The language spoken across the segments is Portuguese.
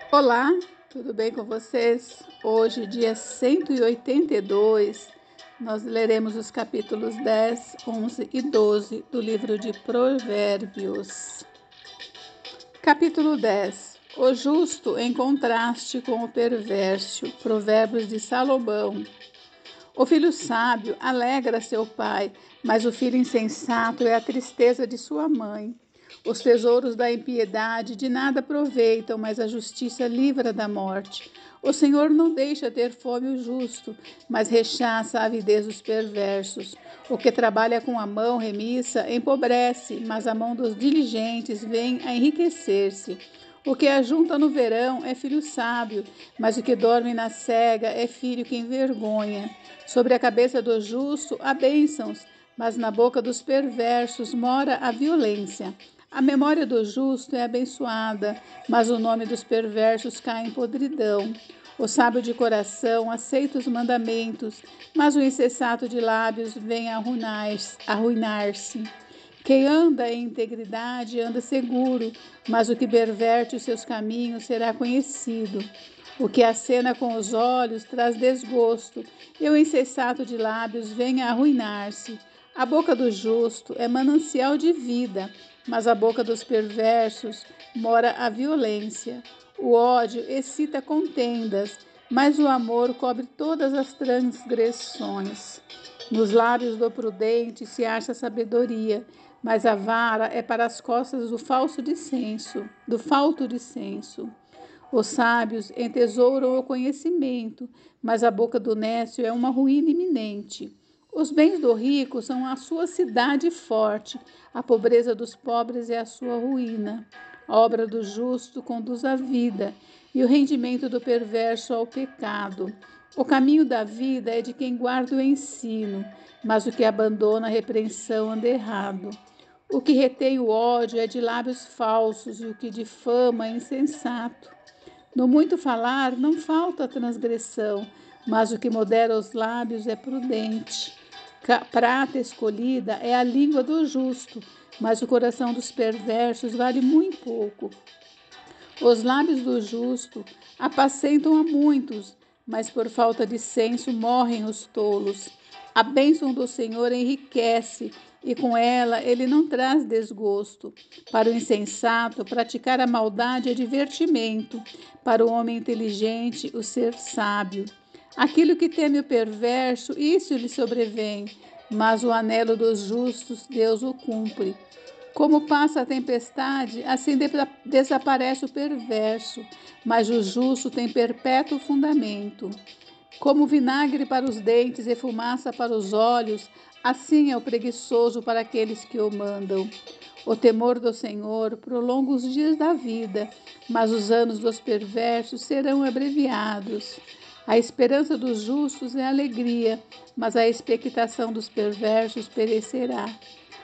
Olá, tudo bem com vocês? Hoje, dia 182, nós leremos os capítulos 10, 11 e 12 do livro de Provérbios. Capítulo 10. O justo em contraste com o perverso. Provérbios de Salomão. O filho sábio alegra seu pai, mas o filho insensato é a tristeza de sua mãe. Os tesouros da impiedade de nada aproveitam, mas a justiça livra da morte. O Senhor não deixa ter fome o justo, mas rechaça a avidez dos perversos. O que trabalha com a mão remissa empobrece, mas a mão dos diligentes vem a enriquecer-se. O que ajunta no verão é filho sábio, mas o que dorme na cega é filho que envergonha. Sobre a cabeça do justo há bênçãos, mas na boca dos perversos mora a violência. A memória do justo é abençoada, mas o nome dos perversos cai em podridão. O sábio de coração aceita os mandamentos, mas o insensato de lábios vem a arruinar-se. Quem anda em integridade anda seguro, mas o que perverte os seus caminhos será conhecido. O que acena com os olhos traz desgosto, e o insensato de lábios vem a arruinar-se. A boca do justo é manancial de vida, mas a boca dos perversos mora a violência. O ódio excita contendas, mas o amor cobre todas as transgressões. Nos lábios do prudente se acha sabedoria, mas a vara é para as costas do falto de senso. Os sábios entesouram o conhecimento, mas a boca do nécio é uma ruína iminente. Os bens do rico são a sua cidade forte, a pobreza dos pobres é a sua ruína. A obra do justo conduz à vida, e o rendimento do perverso ao pecado. O caminho da vida é de quem guarda o ensino, mas o que abandona a repreensão anda errado. O que retém o ódio é de lábios falsos, e o que difama é insensato. No muito falar não falta transgressão, mas o que modera os lábios é prudente. Prata escolhida é a língua do justo, mas o coração dos perversos vale muito pouco. Os lábios do justo apacentam a muitos, mas por falta de senso morrem os tolos. A bênção do Senhor enriquece, e com ela ele não traz desgosto. Para o insensato, praticar a maldade é divertimento, para o homem inteligente, o ser sábio. Aquilo que teme o perverso, isso lhe sobrevém, mas o anelo dos justos, Deus o cumpre. Como passa a tempestade, assim desaparece o perverso, mas o justo tem perpétuo fundamento. Como vinagre para os dentes e fumaça para os olhos, assim é o preguiçoso para aqueles que o mandam. O temor do Senhor prolonga os dias da vida, mas os anos dos perversos serão abreviados. A esperança dos justos é alegria, mas a expectação dos perversos perecerá.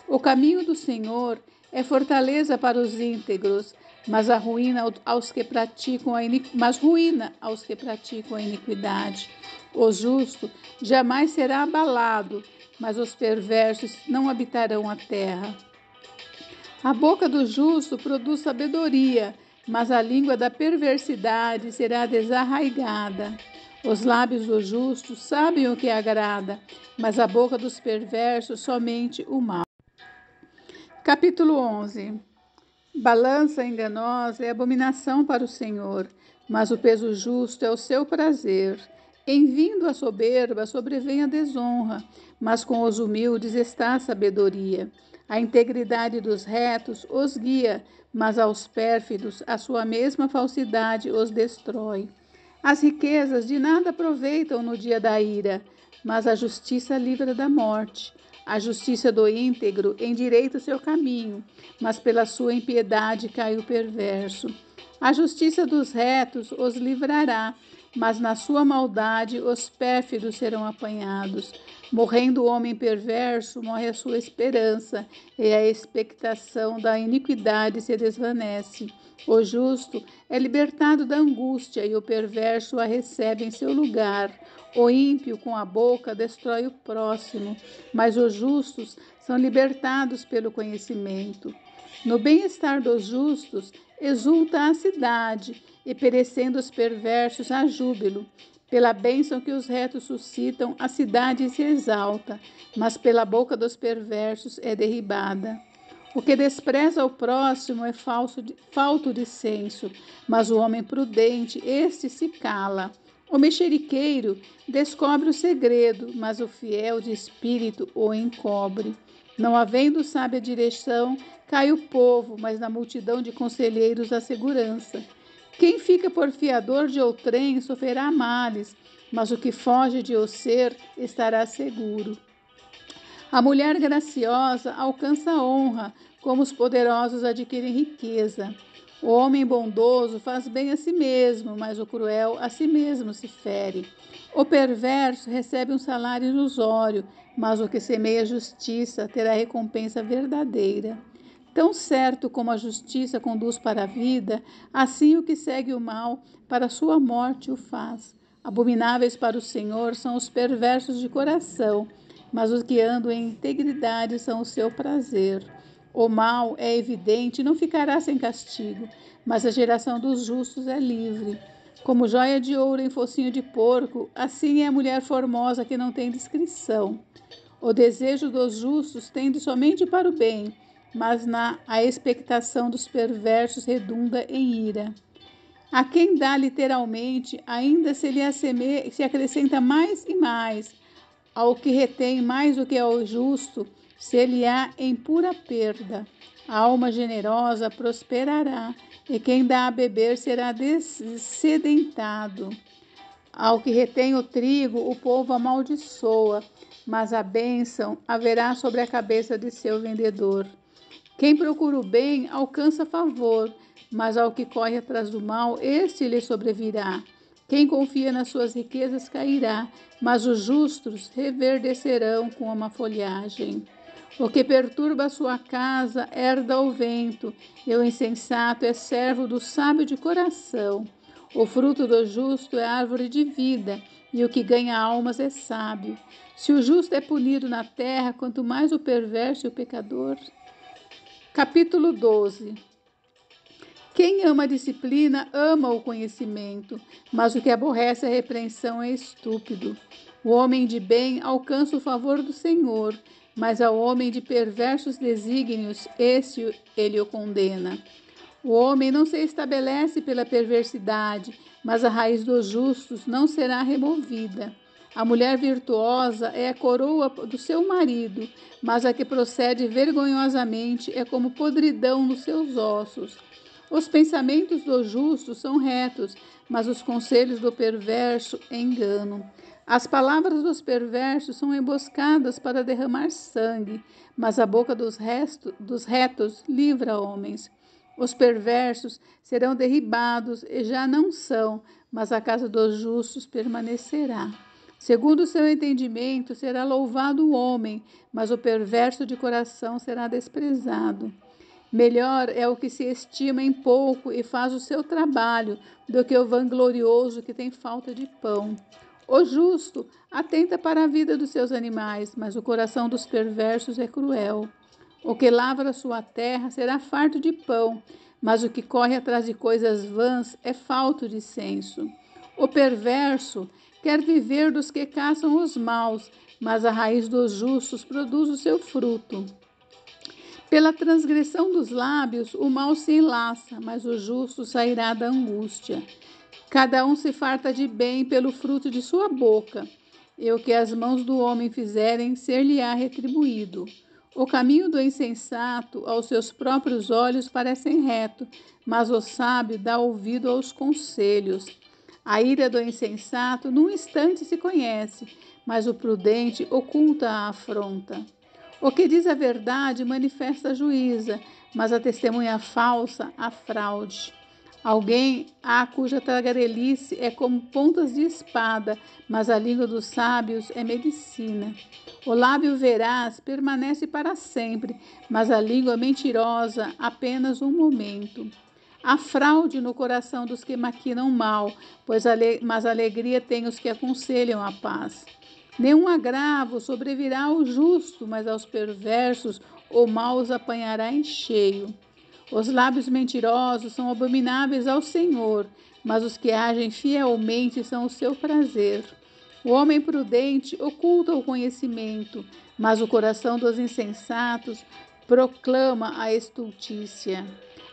O caminho do Senhor é fortaleza para os íntegros, mas ruína aos que praticam a iniquidade. O justo jamais será abalado, mas os perversos não habitarão a terra. A boca do justo produz sabedoria, mas a língua da perversidade será desarraigada. Os lábios do justo sabem o que agrada, mas a boca dos perversos somente o mal. Capítulo 11. Balança enganosa é abominação para o Senhor, mas o peso justo é o seu prazer. Em vindo a soberba sobrevém a desonra, mas com os humildes está a sabedoria. A integridade dos retos os guia, mas aos pérfidos a sua mesma falsidade os destrói. As riquezas de nada aproveitam no dia da ira, mas a justiça livra da morte. A justiça do íntegro endireita o seu caminho, mas pela sua impiedade cai o perverso. A justiça dos retos os livrará, mas na sua maldade os pérfidos serão apanhados. Morrendo o homem perverso, morre a sua esperança, e a expectação da iniquidade se desvanece. O justo é libertado da angústia, e o perverso a recebe em seu lugar. O ímpio, com a boca, destrói o próximo, mas os justos são libertados pelo conhecimento. No bem-estar dos justos exulta a cidade, e perecendo os perversos há júbilo. Pela bênção que os retos suscitam, a cidade se exalta, mas pela boca dos perversos é derribada. O que despreza o próximo é falto de senso, mas o homem prudente, este se cala. O mexeriqueiro descobre o segredo, mas o fiel de espírito o encobre. Não havendo sábia direção, cai o povo, mas na multidão de conselheiros há segurança. Quem fica por fiador de outrem sofrerá males, mas o que foge de ser estará seguro. A mulher graciosa alcança honra, como os poderosos adquirem riqueza. O homem bondoso faz bem a si mesmo, mas o cruel a si mesmo se fere. O perverso recebe um salário ilusório, mas o que semeia justiça terá recompensa verdadeira. Tão certo como a justiça conduz para a vida, assim o que segue o mal para a sua morte o faz. Abomináveis para o Senhor são os perversos de coração, mas os que andam em integridade são o seu prazer. O mal é evidente e não ficará sem castigo, mas a geração dos justos é livre. Como joia de ouro em focinho de porco, assim é a mulher formosa que não tem discrição. O desejo dos justos tende somente para o bem, mas a expectação dos perversos redunda em ira. A quem dá literalmente, ainda se acrescenta mais e mais. Ao que retém mais do que ao justo, se-lhe-á em pura perda. A alma generosa prosperará, e quem dá a beber será dessedentado. Ao que retém o trigo, o povo amaldiçoa, mas a bênção haverá sobre a cabeça de seu vendedor. Quem procura o bem alcança favor, mas ao que corre atrás do mal, este lhe sobrevirá. Quem confia nas suas riquezas cairá, mas os justos reverdecerão com uma folhagem. O que perturba a sua casa herda o vento, e o insensato é servo do sábio de coração. O fruto do justo é árvore de vida, e o que ganha almas é sábio. Se o justo é punido na terra, quanto mais o perverso e o pecador. Capítulo 12. Quem ama a disciplina, ama o conhecimento, mas o que aborrece a repreensão é estúpido. O homem de bem alcança o favor do Senhor, mas ao homem de perversos desígnios, ele o condena. O homem não se estabelece pela perversidade, mas a raiz dos justos não será removida. A mulher virtuosa é a coroa do seu marido, mas a que procede vergonhosamente é como podridão nos seus ossos. Os pensamentos do justo são retos, mas os conselhos do perverso engano. As palavras dos perversos são emboscadas para derramar sangue, mas a boca dos retos livra homens. Os perversos serão derribados e já não são, mas a casa dos justos permanecerá. Segundo o seu entendimento será louvado o homem, mas o perverso de coração será desprezado. Melhor é o que se estima em pouco e faz o seu trabalho, do que o vanglorioso que tem falta de pão. O justo atenta para a vida dos seus animais, mas o coração dos perversos é cruel. O que lavra sua terra será farto de pão, mas o que corre atrás de coisas vãs é falto de senso. O perverso quer viver dos que caçam os maus, mas a raiz dos justos produz o seu fruto. Pela transgressão dos lábios, o mal se enlaça, mas o justo sairá da angústia. Cada um se farta de bem pelo fruto de sua boca, e o que as mãos do homem fizerem, ser-lhe-á retribuído. O caminho do insensato aos seus próprios olhos parece reto, mas o sábio dá ouvido aos conselhos. A ira do insensato num instante se conhece, mas o prudente oculta a afronta. O que diz a verdade manifesta a juíza, mas a testemunha falsa a fraude. Alguém há cuja tagarelice é como pontas de espada, mas a língua dos sábios é medicina. O lábio veraz permanece para sempre, mas a língua mentirosa apenas um momento. Há fraude no coração dos que maquinam mal, mas alegria tem os que aconselham a paz. Nenhum agravo sobrevirá ao justo, mas aos perversos o mal os apanhará em cheio. Os lábios mentirosos são abomináveis ao Senhor, mas os que agem fielmente são o seu prazer. O homem prudente oculta o conhecimento, mas o coração dos insensatos proclama a estultícia.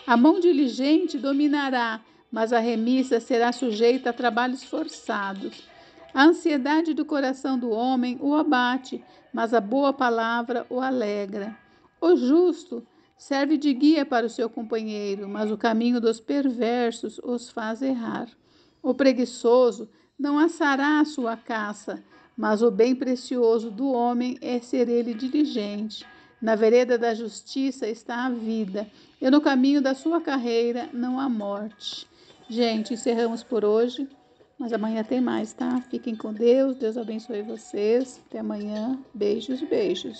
A mão diligente dominará, mas a remissa será sujeita a trabalhos forçados. A ansiedade do coração do homem o abate, mas a boa palavra o alegra. O justo serve de guia para o seu companheiro, mas o caminho dos perversos os faz errar. O preguiçoso não assará a sua caça, mas o bem precioso do homem é ser ele diligente. Na vereda da justiça está a vida, e no caminho da sua carreira não há morte. Gente, encerramos por hoje, mas amanhã tem mais, tá? Fiquem com Deus, Deus abençoe vocês. Até amanhã. Beijos, beijos.